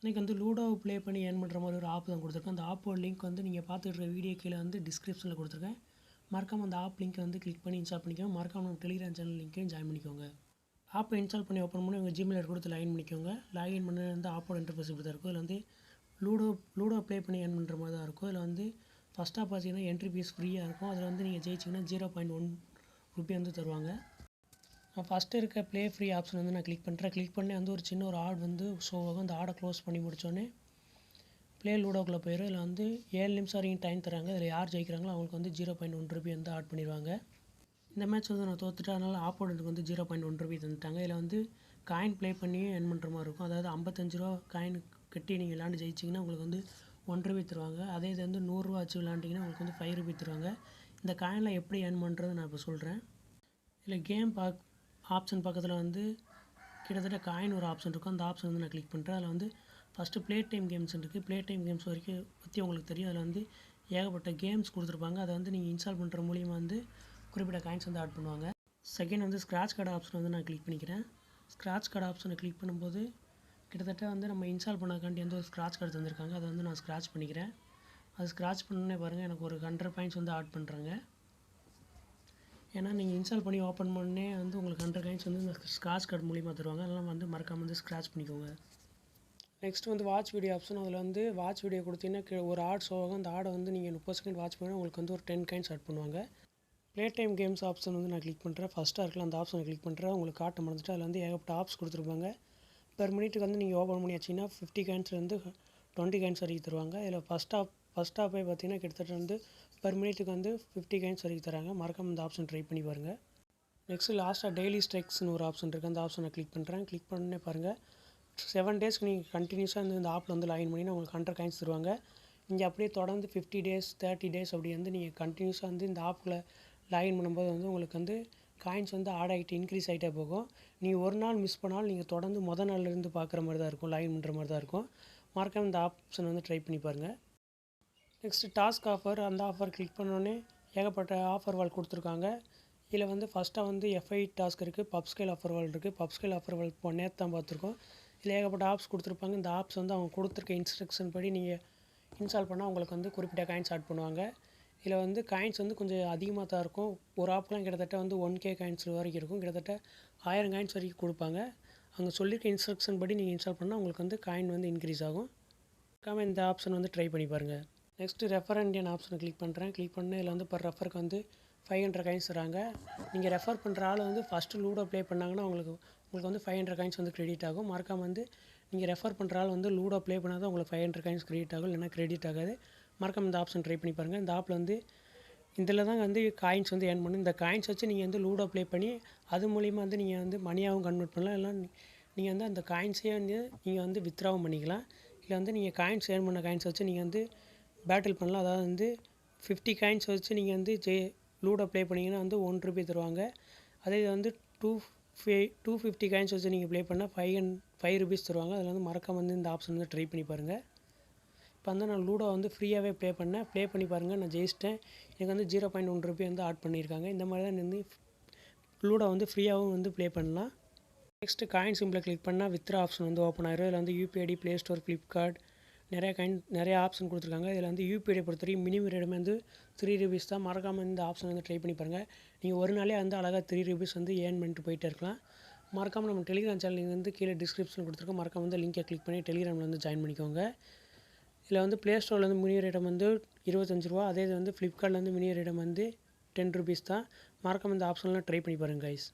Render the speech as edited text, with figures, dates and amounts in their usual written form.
இன்றைக்கி வந்து ludo play பண்ணி ஏர்ன் பண்ணுற மாதிரி ஒரு ஆப் தான் கொடுத்துருக்கேன். அந்த ஆப்போட லிங்க் வந்து நீங்கள் பார்த்துட்டு வீடியோ கீழே வந்து டிஸ்கிரிப்ஷனில் கொடுத்துருக்கேன். மறக்காமல் அந்த ஆப் லிங்க்கை வந்து கிளிக் பண்ணி இன்ஸ்டால் பண்ணிக்கோங்க. மறக்காமல் நம்ம டெலிகிராம் சேனல் லிங்க்கையும் ஜாயின் பண்ணிக்கோங்க. ஆப்பை இன்ஸ்டால் பண்ணி ஓப்பன் பண்ணி உங்கள் ஜிமெயில் கொடுத்து லாகின் பண்ணிக்கோங்க. லாகின் பண்ண வந்து ஆப்போட இன்டர்ஃபேஸ் இப்படி தான் இருக்கும். இதில் வந்து லூடோ ப்ளே பண்ணி ஏர்ன் பண்ணுற மாதிரி தான் இருக்கும். இதில் வந்து ஃபஸ்ட்டாக பார்த்தீங்கன்னா என்ட்ரி ஃபீஸ் ஃப்ரீயாக இருக்கும். அதில் வந்து நீங்கள் ஜெயிச்சிங்கன்னா 0.1 ரூபி வந்து தருவாங்க. ஃபஸ்ட்டு இருக்க ப்ளே ஃப்ரீ ஆப்ஷன் வந்து நான் கிளிக் பண்ணுறேன். கிளிக் பண்ணி வந்து ஒரு சின்ன ஒரு ஆட் வந்து ஷோ ஆகும். அந்த ஆடை க்ளோஸ் பண்ணி முடித்தோடனே ப்ளே லூடோக்குள்ளே போயிடும். இதில் வந்து 7 நிமிஷம் வரைக்கும் டைம் தராங்க. இதில் யார் ஜெயிக்கிறாங்களோ அவங்களுக்கு வந்து 0.1 ரூபி வந்து ஆட் பண்ணிடுவாங்க. இந்த மேட்ச் வந்து நான் தோத்துட்டு அதனால் ஆப்போனண்ட்டுக்கு வந்து 0.1 ரூபி தந்துட்டாங்க. இதில் வந்து காயின் ப்ளே பண்ணி ஏர்ன் பண்ணுற மாதிரி இருக்கும். அதாவது 55 ரூபா காயின் கட்டி நீங்கள் விளாண்டு ஜெயிச்சிங்கன்னா உங்களுக்கு வந்து 1 ரூபி தருவாங்க. அதே இது வந்து 100 ரூபா வச்சு விளாண்டிங்கன்னா உங்களுக்கு வந்து 5 ரூபி தருவாங்க. இந்த காயினில் எப்படி ஏர்ன் பண்ணுறது நான் இப்போ சொல்கிறேன். இல்லை கேம் ஆப்ஷன் பக்கத்தில் வந்து கிட்டத்தட்ட காயின் ஒரு ஆப்ஷன் இருக்கும். அந்த ஆப்ஷன் வந்து நான் கிளிக் பண்ணுறேன். அதில் வந்து ஃபஸ்ட்டு ப்ளே டைம் கேம்ஸ் இருக்குது. ப்ளே டைம் கேம்ஸ் வரைக்கும் பற்றி உங்களுக்கு தெரியும். அதில் வந்து ஏகப்பட்ட கேம்ஸ் கொடுத்துருப்பாங்க. அதை வந்து நீங்கள் இன்ஸ்டால் பண்ணுற மூலியமாக வந்து குறிப்பிட்ட காயின்ஸ் வந்து ஆட் பண்ணுவாங்க. செகண்ட் வந்து ஸ்க்ராட்ச் கார்டு ஆப்ஷன் வந்து நான் கிளிக் பண்ணிக்கிறேன். ஸ்க்ராட்ச் கார்டு ஆப்ஷனை கிளிக் பண்ணும்போது கிட்டத்தட்ட வந்து நம்ம இன்ஸ்டால் பண்ணக்காண்டி வந்து ஒரு ஸ்க்ராட்ச் கார்டு தந்திருக்காங்க. அதை வந்து நான் ஸ்க்ராட்ச் பண்ணிக்கிறேன். அது ஸ்க்ராட்ச் பண்ணோன்னே பாருங்கள் எனக்கு ஒரு 100 பாயிண்ட்ஸ் வந்து ஆட் பண்ணுறாங்க. ஏன்னா நீங்கள் இன்ஸ்டால் பண்ணி ஓப்பன் பண்ணே வந்து உங்களுக்கு 100 காயின்ஸ் வந்து இந்த ஸ்க்ராட்ச் கார்டு மூலிமா தருவாங்க. அதெல்லாம் வந்து மறக்காமல் வந்து ஸ்க்ராட்ச் பண்ணிக்கோங்க. நெக்ஸ்ட் வந்து வாட்ச் வீடியோ ஆப்ஷன். அதில் வந்து வாட்ச் வீடியோ கொடுத்தீங்கன்னா ஒரு ஆட் ஷோ ஆகும். அந்த ஆடை வந்து நீங்கள் 30 செகண்ட் வாட்ச் பண்ணால் உங்களுக்கு வந்து ஒரு 10 காயின்ஸ் ஆட் பண்ணுவாங்க. ப்ளே டைம் கேம்ஸ் ஆப்ஷன் வந்து நான் கிளிக் பண்ணுறேன். ஃபஸ்ட்டாக இருக்கலாம் அந்த ஆப்ஷனை கிளிக் பண்ணுறேன். உங்களுக்கு காட்ட மறந்துட்டு அதில் வந்து ஏகப்பட்ட ஆப்ஸ் கொடுத்துருப்பாங்க. பெர் மினிட்டுக்கு வந்து நீங்கள் ஓப்பன் பண்ணி வச்சிங்கன்னா 50 காயின்ஸ்லேருந்து 20 காயின்ஸ் வரைக்கும் தருவாங்க. இதில் ஃபஸ்ட் ஆப்பே பார்த்தீங்கன்னா கிட்டத்தட்ட வந்து பெர் மினிட்டுக்கு வந்து 50 காயின்ஸ் வரைக்கும் தராங்க. மறக்காமல் இந்த ஆப்ஷன் ட்ரை பண்ணி பாருங்கள். நெக்ஸ்ட்டு லாஸ்ட்டாக டெய்லி ஸ்ட்ரைக்ஸ்னு ஒரு ஆப்ஷன் இருக்குது. அந்த ஆப்ஷனை கிளிக் பண்ணுறேன். கிளிக் பண்ணே பாருங்கள் 7 டேஸ்க்கு நீங்கள் கண்டினியூஸாக இந்த ஆப்பில் வந்து லாகின் பண்ணினா உங்களுக்கு 100 காயின்ஸ் தருவாங்க. நீங்கள் அப்படியே தொடர்ந்து 50 டேஸ் 30 டேஸ் அப்படி வந்து நீங்கள் கண்டினியூஸாக வந்து இந்த ஆப்பில் லாகின் பண்ணும்போது வந்து உங்களுக்கு வந்து காயின்ஸ் வந்து ஆட் ஆகிட்டு இன்க்ரீஸ் ஆகிட்டே போகும். நீங்கள் ஒரு நாள் மிஸ் பண்ணாலும் நீங்கள் தொடர்ந்து நாள்லேருந்து பார்க்குற மாதிரி தான் இருக்கும். லாகின் பண்ணுற மாதிரி தான் இருக்கும். மறக்காமல் இந்த ஆப்ஷன் வந்து ட்ரை பண்ணி பாருங்கள். Next task offer. அந்த ஆஃபர் கிளிக் பண்ணோன்னே ஏகப்பட்ட ஆஃபர் வால் கொடுத்துருக்காங்க. இதில் வந்து ஃபஸ்ட்டாக வந்து F8 டாஸ்க் இருக்குது. பப்ஸ்கேல் ஆஃபர் வால் இருக்குது. பப்ஸ்கேல் ஆஃபர் வால் இப்போ நேற்று தான் பார்த்துருக்கோம். இதில் ஏகப்பட்ட ஆப்ஸ் கொடுத்துருப்பாங்க. இந்த ஆப்ஸ் வந்து அவங்க கொடுத்துருக்க இன்ஸ்ட்ரக்ஷன் படி நீங்கள் இன்ஸ்டால் பண்ணால் உங்களுக்கு வந்து குறிப்பிட்ட காயின்ஸ் ஆட் பண்ணுவாங்க. இதில் வந்து காயின்ஸ் வந்து கொஞ்சம் அதிகமாக தான் இருக்கும். ஒரு ஆப்லாம் கிட்டத்தட்ட வந்து 1K காயின்ஸ் வரைக்கும் இருக்கும். கிட்டத்தட்ட 1000 காயின்ஸ் வரைக்கும் கொடுப்பாங்க. அவங்க சொல்லியிருக்க இன்ஸ்ட்ரக்ஷன் படி நீங்கள் இன்ஸ்டால் பண்ணால் உங்களுக்கு வந்து காயின் வந்து இன்க்ரீஸ் ஆகும். மறக்காமல் இந்த ஆப்ஷன் வந்து ட்ரை பண்ணி பாருங்கள். நெக்ஸ்ட்டு ரெஃபர் இண்டியன் ஆப்ஷனை கிளிக் பண்ணுறேன். கிளிக் பண்ண இதில் வந்து பர் ரெஃபருக்கு வந்து 500 காயின்ஸ் தராங்க. நீங்கள் ரெஃபர் பண்ணுற ஆள் வந்து ஃபஸ்ட்டு லூடோ ப்ளே பண்ணாங்கன்னா உங்களுக்கு வந்து 500 காயின்ஸ் வந்து கிரெடிட் ஆகும். மறக்காமல் வந்து நீங்கள் ரெஃபர் பண்ணுற ஆள் வந்து லூடோ ப்ளே பண்ணால் தான் உங்களுக்கு 500 காயின்ஸ் கிரெடிட் ஆகும். இல்லைனா கிரெடிட் ஆகாது. மறக்காமல் இந்த ஆப்ஷன் ட்ரை பண்ணி பாருங்கள். இந்த ஆப்பில் வந்து இதில் தான் வந்து காயின்ஸ் வந்து ஏர்ன் பண்ணணும். இந்த காயின்ஸ் வச்சு நீங்கள் வந்து லூடோ ப்ளே பண்ணி அது மூலிமா வந்து நீங்கள் வந்து மணியாகவும் கன்வெர்ட் பண்ணலாம். இல்லை நீங்கள் வந்து அந்த காயின்ஸே வந்து நீங்கள் வந்து வித்ராவும் பண்ணிக்கலாம். இல்லை வந்து நீங்கள் காயின்ஸ் ஏர்ன் பண்ண காயின்ஸ் வச்சு நீங்கள் வந்து பேட்டில் பண்ணலாம். அதாவது வந்து 50 காயின்ஸ் வச்சு நீங்கள் வந்து லூடோ ப்ளே பண்ணிங்கன்னா வந்து 1 ரூபி தருவாங்க. அதே இது வந்து 250 காயின்ஸ் வச்சு நீங்கள் ப்ளே பண்ணால் 5 ரூபீஸ் தருவாங்க. அதில் வந்து மறக்காம வந்து இந்த ஆப்ஷன் வந்து ட்ரை பண்ணி பாருங்கள். இப்போ வந்து நான் லூடோ வந்து ஃப்ரீயாகவே ப்ளே பண்ணி பாருங்கள். நான் ஜெயிச்சிட்டேன். எனக்கு வந்து 0.1 ரூபி வந்து ஆட் பண்ணியிருக்காங்க. இந்த மாதிரி தான் வந்து லூடோ வந்து ஃப்ரீயாகவும் வந்து ப்ளே பண்ணலாம். நெக்ஸ்ட்டு காயின் சிம்பிளை கிளிக் பண்ணால் வித்ரா ஆப்ஷன் வந்து ஓப்பன் ஆயிரும். இதில் வந்து UPID, ப்ளே ஸ்டோர், ஃப்ளிப்கார்ட் நிறைய ஆப்ஷன் கொடுத்துருக்காங்க. இதில் வந்து UPID பொறுத்தவரைக்கும் மினிமம் ரேட் வந்து 3 ரூபீஸ் தான். மறக்காமல் இந்த ஆப்ஷன் வந்து ட்ரை பண்ணி பாருங்கள். நீங்கள் ஒரு நாளே வந்து அழகாக 3 ரூபீஸ் வந்து ஏர்ன் பண்ணிட்டு போயிட்டே இருக்கலாம். மறக்காமல் நம்ம டெலிகிராம் சேனல் வந்து கீழே டிஸ்கிரிப்ஷனில் கொடுத்துருக்கோம். மறக்காமல் வந்து லிங்கை கிளிக் பண்ணி டெலிகிராமில் வந்து ஜாயின் பண்ணிக்கோங்க. இதில் வந்து ப்ளே ஸ்டோரில் வந்து மினிமம் ரேட் வந்து 25 ரூபா. அதே இது வந்து ஃப்ளிப்கார்ட்டில் வந்து மினிமம் ரேட் வந்து 10 ரூபீஸ் தான். மறக்காமல் இந்த ஆப்ஷன்லாம் ட்ரை பண்ணி பாருங்கள் கைஸ்.